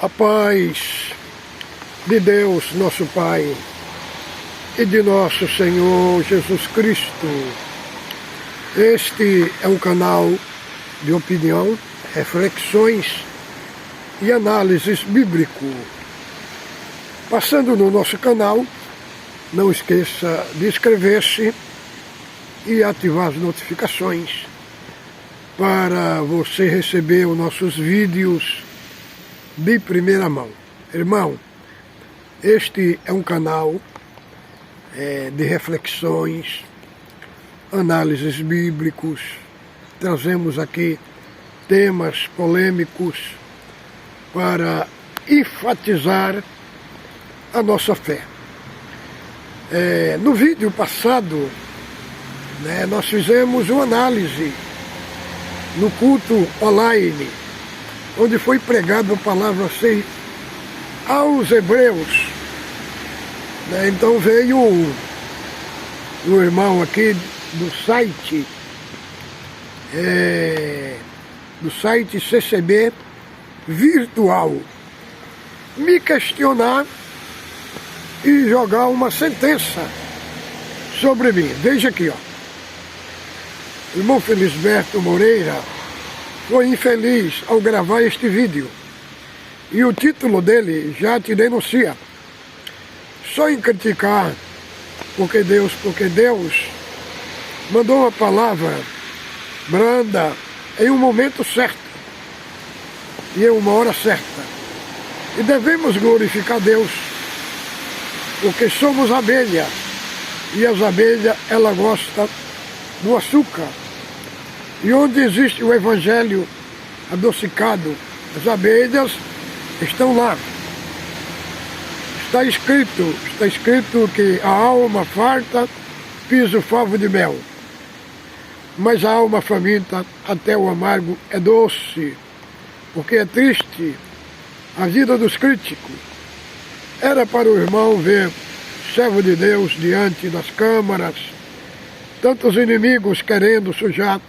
A paz de Deus, nosso Pai, e de nosso Senhor Jesus Cristo. Este é um canal de opinião, reflexões e análises bíblico. Passando no nosso canal, não esqueça de inscrever-se e ativar as notificações para você receber os nossos vídeos de primeira mão. Irmão, este é um canal de reflexões, análises bíblicos. Trazemos aqui temas polêmicos para enfatizar a nossa fé. No vídeo passado, nós fizemos uma análise no culto online, onde foi pregada a palavra assim aos hebreus. Então veio o irmão aqui do site CCB Virtual me questionar e jogar uma sentença sobre mim. Veja aqui, ó. O irmão Felisberto Moreira foi infeliz ao gravar este vídeo. E o título dele já te denuncia. Só em criticar porque Deus mandou uma palavra branda em um momento certo e em uma hora certa. E devemos glorificar Deus, porque somos abelha, e as abelhas, ela gosta do açúcar. E onde existe o evangelho adocicado, as abelhas estão lá. Está escrito que a alma farta pisa o favo de mel, mas a alma faminta até o amargo é doce, porque é triste a vida dos críticos. Era para o irmão ver servo de Deus diante das câmaras, tantos inimigos querendo sujar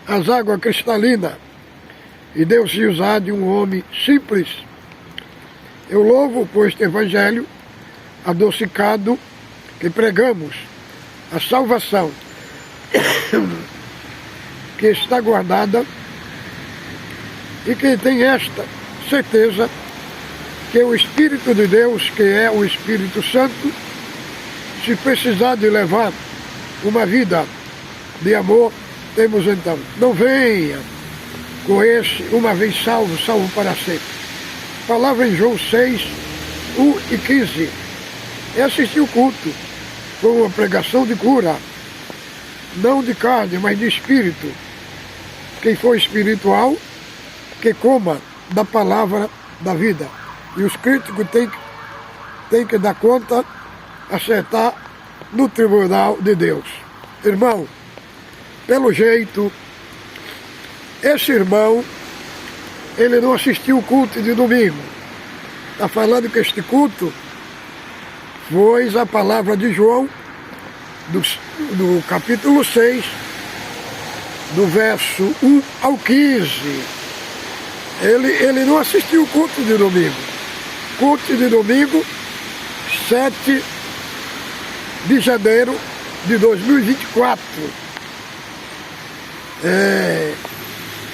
as águas cristalinas, e Deus se usar de um homem simples. Eu louvo por este evangelho adocicado que pregamos, a salvação que está guardada, e que tem esta certeza que o Espírito de Deus, que é o Espírito Santo, se precisar de levar uma vida de amor, temos então. Não venha com esse uma vez salvo, salvo para sempre. Palavra em João 6, 1 e 15. É assistir o culto com uma pregação de cura, não de carne, mas de espírito. Quem for espiritual, que coma da palavra da vida. E os críticos têm que dar conta, acertar no tribunal de Deus. Irmão, pelo jeito, esse irmão, ele não assistiu o culto de domingo. Está falando que este culto foi a palavra de João, do capítulo 6, do verso 1 ao 15. Ele não assistiu o culto de domingo. Culto de domingo, 7 de janeiro de 2024.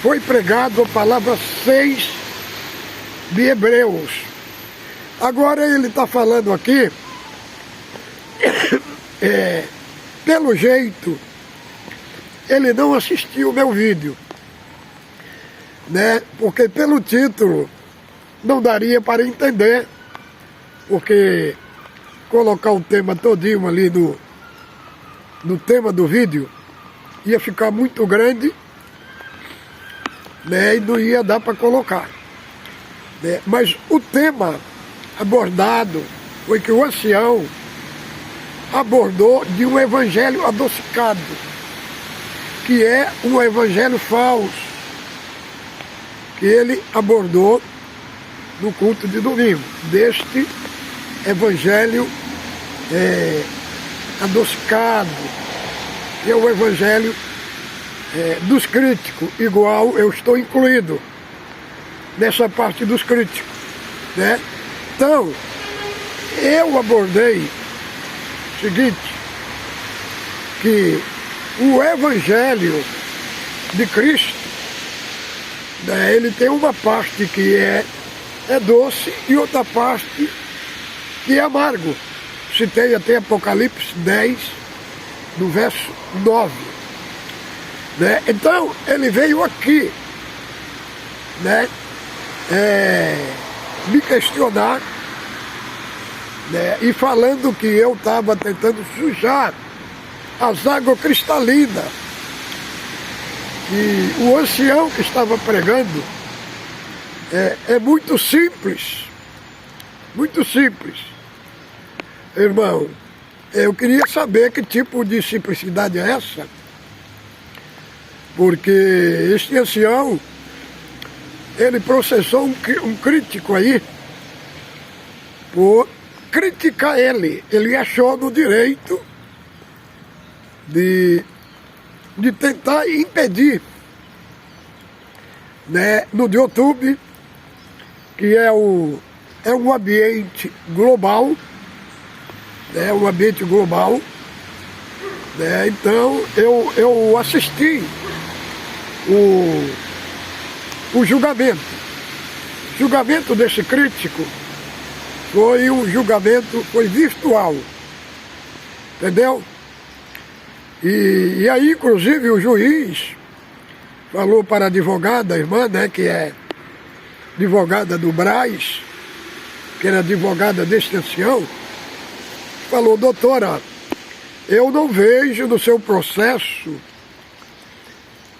Foi pregado a palavra 6 de Hebreus. Agora ele está falando aqui, pelo jeito, ele não assistiu o meu vídeo, porque pelo título não daria para entender, porque colocar o tema todinho ali no tema do vídeo ia ficar muito grande, e não ia dar para colocar. Mas o tema abordado foi que o ancião abordou de um evangelho adocicado, que é um evangelho falso, que ele abordou no culto de domingo, deste evangelho adocicado, que é o evangelho dos críticos, igual eu estou incluído nessa parte dos críticos. né? Então, eu abordei o seguinte, que o Evangelho de Cristo, né, ele tem uma parte que é doce e outra parte que é amargo. Citei até Apocalipse 10, no verso 9. Né? Então, ele veio aqui, né, me questionar, né, e falando que eu estava tentando sujar as águas cristalinas. E o ancião que estava pregando é muito simples. Muito simples. Irmão, eu queria saber que tipo de simplicidade é essa. Porque este ancião, ele processou um crítico aí por criticar ele. Ele achou no direito de tentar impedir, né, no YouTube, que é um ambiente global, né, um ambiente global, né, então eu assisti o julgamento. O julgamento desse crítico foi foi virtual, entendeu? E aí, inclusive, o juiz falou para a advogada, a irmã, né, que é advogada do Braz, que era advogada deste ancião, falou: doutora, eu não vejo no seu processo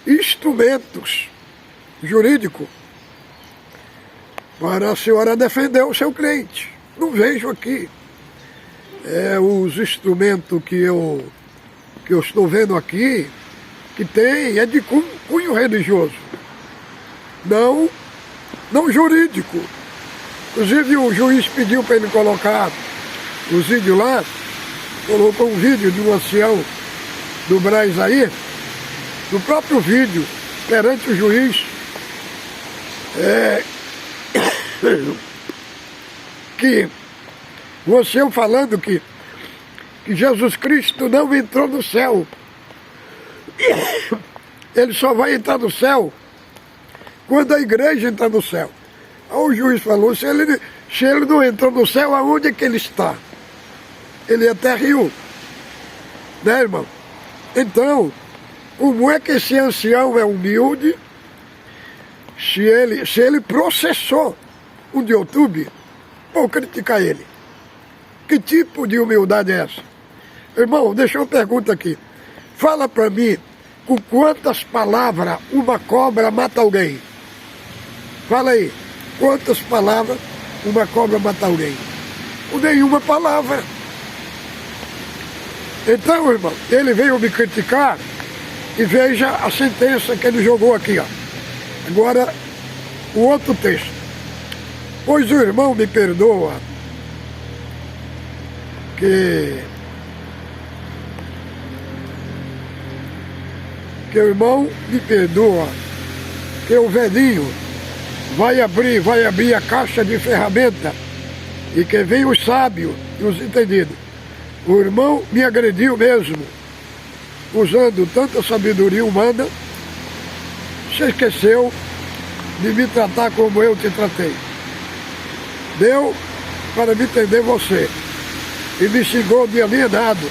instrumentos jurídicos para a senhora defender o seu cliente. Não vejo aqui. Os instrumentos que eu estou vendo aqui, que tem, é de cunho religioso, não jurídico. Inclusive o juiz pediu para ele colocar os vídeos lá, colocou um vídeo de um ancião do Braz aí, no próprio vídeo, perante o juiz, que o ancião falando que Jesus Cristo não entrou no céu. Ele só vai entrar no céu quando a igreja entrar no céu. Aí o juiz falou: se ele não entrou no céu, aonde é que ele está? Ele até riu, né, irmão? Então, como é que esse ancião é humilde se ele processou um de YouTube por criticar ele? Que tipo de humildade é essa? Irmão, deixa eu perguntar aqui. Fala para mim, com quantas palavras uma cobra mata alguém? Fala aí, quantas palavras uma cobra mata alguém? Com nenhuma palavra. Então, irmão, ele veio me criticar e veja a sentença que ele jogou aqui, ó. Agora, o outro texto. Pois o irmão me perdoa que o irmão me perdoa, que o velhinho vai abrir a caixa de ferramenta e que vem os sábios e os entendidos. O irmão me agrediu mesmo, usando tanta sabedoria humana, se esqueceu de me tratar como eu te tratei. Deu para me entender você e me xingou de alienado.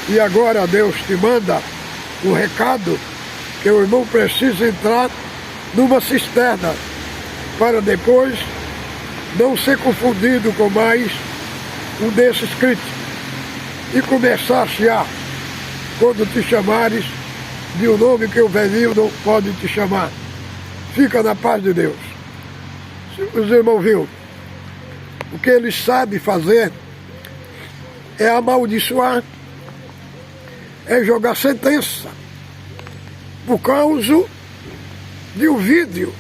E agora Deus te manda um recado que o irmão precisa entrar numa cisterna para depois não ser confundido com mais um desses críticos e começar a chiar quando te chamares de um nome que o velhinho não pode te chamar. Fica na paz de Deus. Se os irmãos viram, o que ele sabe fazer é amaldiçoar, é jogar sentença por causa de um vídeo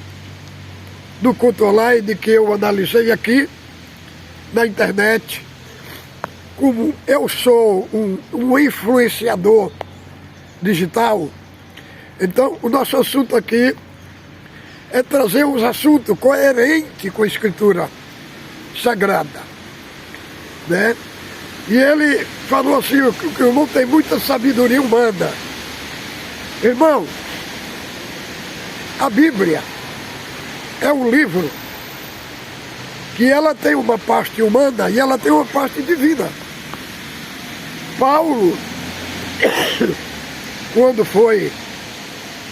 do culto online que eu analisei aqui na internet. Como eu sou um influenciador digital, então o nosso assunto aqui é trazer uns assuntos coerentes com a Escritura. sagrada, né? E ele falou assim, que o irmão tem muita sabedoria humana. Irmão, a Bíblia é um livro que ela tem uma parte humana e ela tem uma parte divina. Paulo, quando foi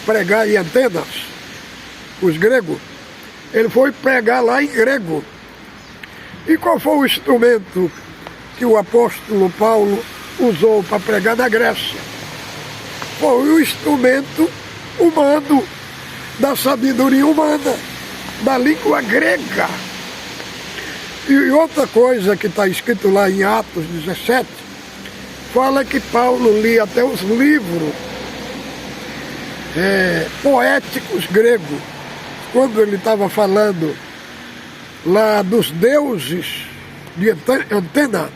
pregar em Atenas, os gregos, ele foi pregar lá em grego. E qual foi o instrumento que o apóstolo Paulo usou para pregar na Grécia? Foi o instrumento humano, da sabedoria humana, da língua grega. E outra coisa que está escrito lá em Atos 17, fala que Paulo lia até os livros poéticos gregos, quando ele estava falando lá dos deuses de Atena.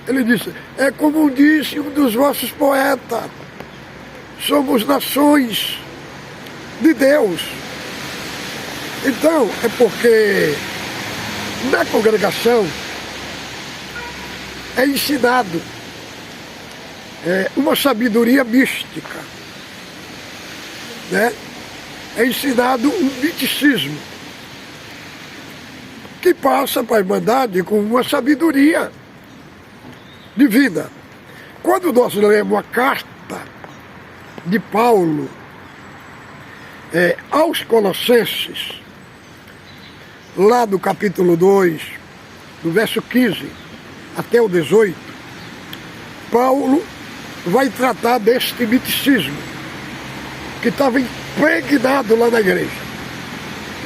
Ele disse, é como disse um dos vossos poetas, somos nações de Deus. Então, é porque na congregação é ensinado uma sabedoria mística, né? É ensinado um misticismo que passa para a Irmandade com uma sabedoria divina. Quando nós lemos a carta de Paulo aos Colossenses, lá do capítulo 2, do verso 15 até o 18, Paulo vai tratar deste misticismo que estava impregnado lá na igreja.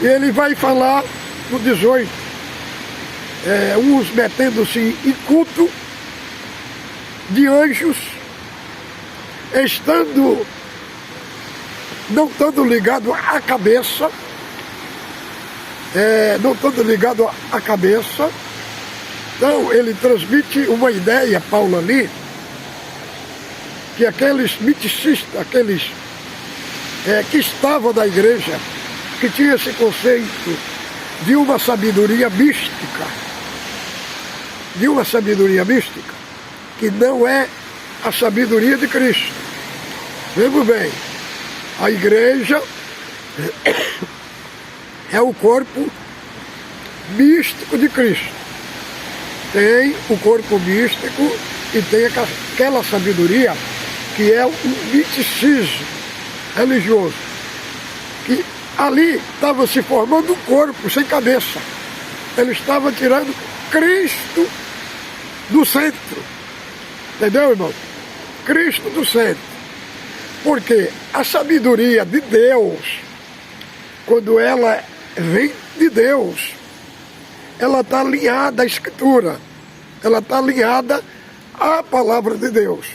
E ele vai falar no 18, uns metendo-se em culto de anjos, não estando ligado à cabeça, Então ele transmite uma ideia, Paulo ali, que aqueles misticistas, aqueles que estavam na igreja, que tinham esse conceito de uma sabedoria mística, que não é a sabedoria de Cristo. Vejam bem, a igreja é o corpo místico de Cristo. Tem o corpo místico e tem aquela sabedoria que é um misticismo religioso, que ali estava se formando um corpo sem cabeça. Ele estava tirando Cristo do centro. Entendeu, irmão? Cristo do centro. Porque a sabedoria de Deus, quando ela vem de Deus, ela está alinhada à Escritura, ela está alinhada à palavra de Deus.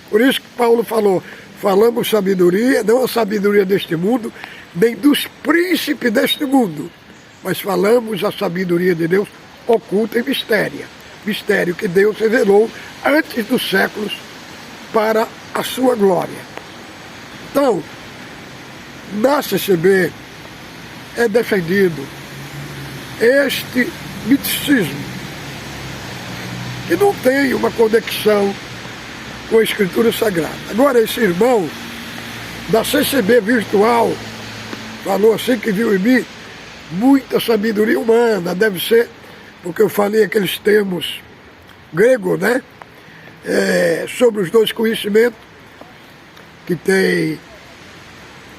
Por isso que Paulo falou, falamos sabedoria, não a sabedoria deste mundo, nem dos príncipes deste mundo, mas falamos a sabedoria de Deus oculta e mistério que Deus revelou antes dos séculos para a sua glória. Então, na CCB é defendido este misticismo, que não tem uma conexão com a Escritura Sagrada. Agora, esse irmão da CCB virtual falou assim que viu em mim muita sabedoria humana, deve ser porque eu falei aqueles termos gregos, né? Sobre os dois conhecimentos que tem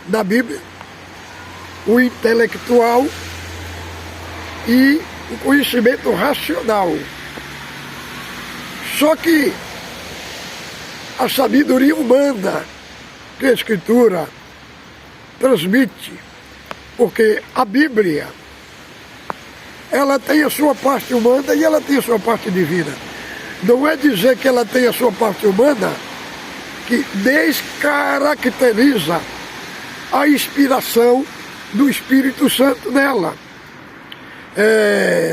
na Bíblia, o intelectual e o conhecimento racional. Só que a sabedoria humana que a Escritura transmite, porque a Bíblia, ela tem a sua parte humana e ela tem a sua parte divina. Não é dizer que ela tem a sua parte humana que descaracteriza a inspiração do Espírito Santo nela.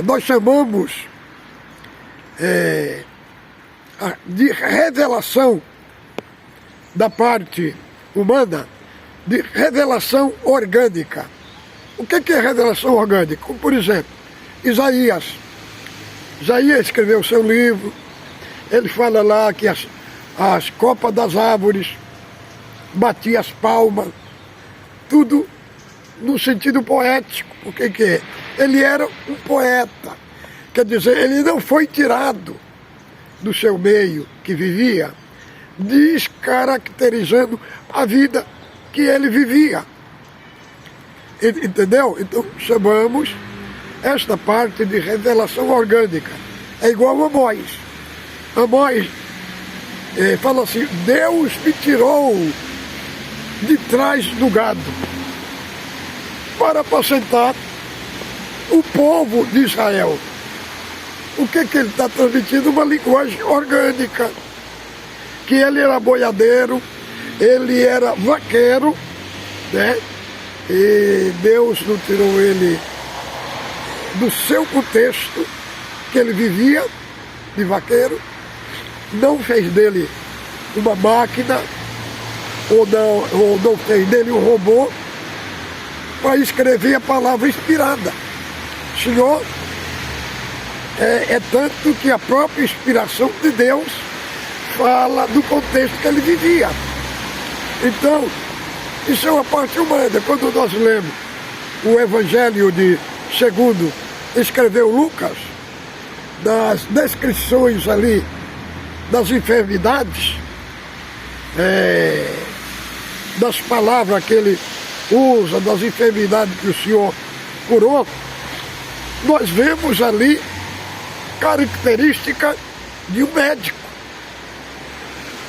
Nós chamamos de revelação da parte humana, de revelação orgânica. O que é revelação orgânica? Como, por exemplo, Isaías. Isaías escreveu o seu livro. Ele fala lá que as copas das árvores batiam as palmas. Tudo no sentido poético. O que é? Ele era um poeta. Quer dizer, ele não foi tirado do seu meio que vivia, descaracterizando a vida que ele vivia. Entendeu? Então chamamos esta parte de revelação orgânica. É igual a Amós. Amós fala assim: Deus me tirou de trás do gado para apacentar o povo de Israel. O que ele está transmitindo? Uma linguagem orgânica. Que ele era boiadeiro, ele era vaqueiro, né? E Deus não tirou ele do seu contexto que ele vivia de vaqueiro, não fez dele uma máquina, ou não fez dele um robô para escrever a palavra inspirada. Senhor, é tanto que a própria inspiração de Deus fala do contexto que ele vivia. Então, isso é uma parte humana. Quando nós lemos o Evangelho segundo escreveu Lucas, das descrições ali das enfermidades, das palavras que ele usa, das enfermidades que o Senhor curou, nós vemos ali característica de um médico.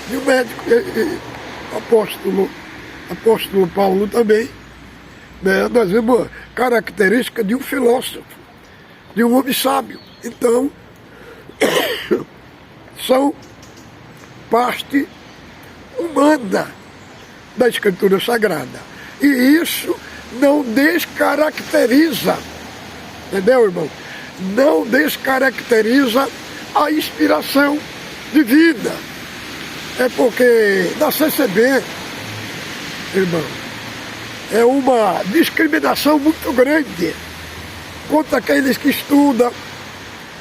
De um médico, apóstolo Paulo também, né? Nós vemos característica de um filósofo, de um homem sábio. Então, são parte humana da Escritura Sagrada. E isso não descaracteriza, entendeu, irmão? Não descaracteriza a inspiração divina. É porque na CCB, irmão, é uma discriminação muito grande contra aqueles que estudam,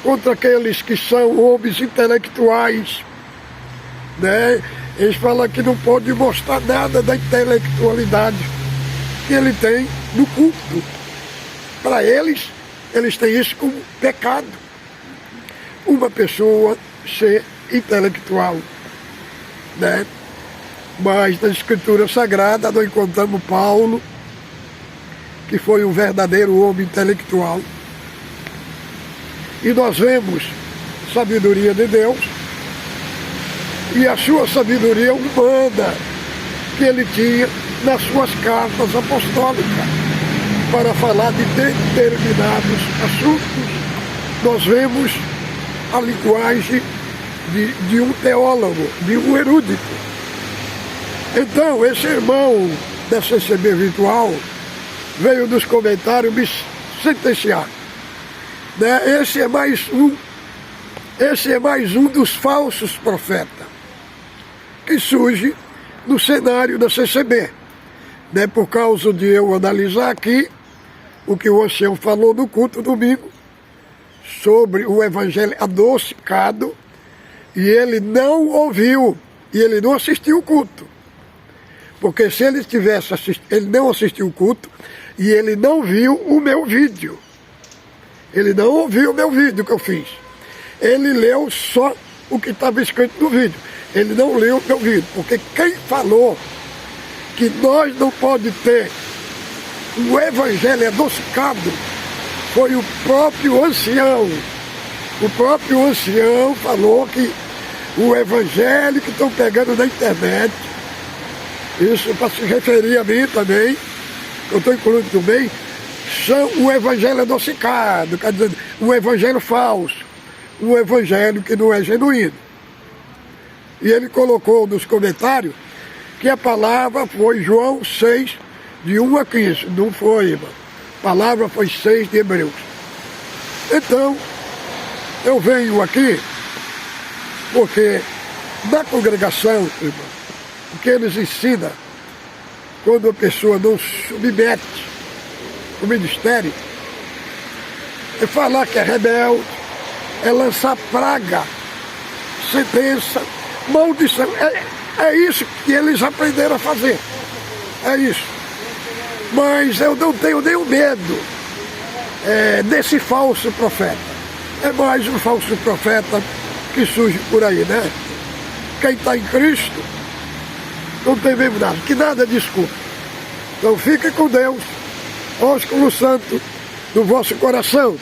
contra aqueles que são homens intelectuais, né? Eles falam que não pode mostrar nada da intelectualidade que ele tem no culto. Para eles têm isso como pecado. Uma pessoa ser intelectual, né? Mas na Escritura Sagrada nós encontramos Paulo, que foi um verdadeiro homem intelectual. E nós vemos sabedoria de Deus e a sua sabedoria humana que ele tinha nas suas cartas apostólicas para falar de determinados assuntos. Nós vemos a linguagem de um teólogo, de um erudito. Então, esse irmão da CCB Virtual veio nos comentários me sentenciar. Né? Esse é mais um dos falsos profetas que surge no cenário da CCB. Né? Por causa de eu analisar aqui o que o Ancião falou no culto domingo sobre o evangelho adocicado, e ele não ouviu, e ele não assistiu o culto. Porque se ele tivesse assistido, ele não assistiu o culto, e ele não viu o meu vídeo. Ele não ouviu o meu vídeo que eu fiz. Ele leu só o que estava escrito no vídeo. Ele não leu o meu vídeo, porque quem falou que nós não pode ter o evangelho adocicado foi o próprio ancião. O próprio ancião falou que o evangelho que estão pegando na internet, isso para se referir a mim também, eu estou incluindo também, são o evangelho adocicado, quer dizer, o evangelho falso, o evangelho que não é genuíno. E ele colocou nos comentários que a palavra foi João 6, de 1 a 15. Não foi, irmão. A palavra foi 6 de Hebreus. Então, eu venho aqui porque na congregação, irmão, o que eles ensinam, quando a pessoa não submete o ministério, é falar que é rebelde, é lançar praga, sentença, maldição. É isso que eles aprenderam a fazer. É isso. Mas eu não tenho nenhum medo desse falso profeta. É mais um falso profeta que surge por aí, né? Quem está em Cristo não tem mesmo nada, que nada desculpa. Então fique com Deus, ósculo santo do vosso coração.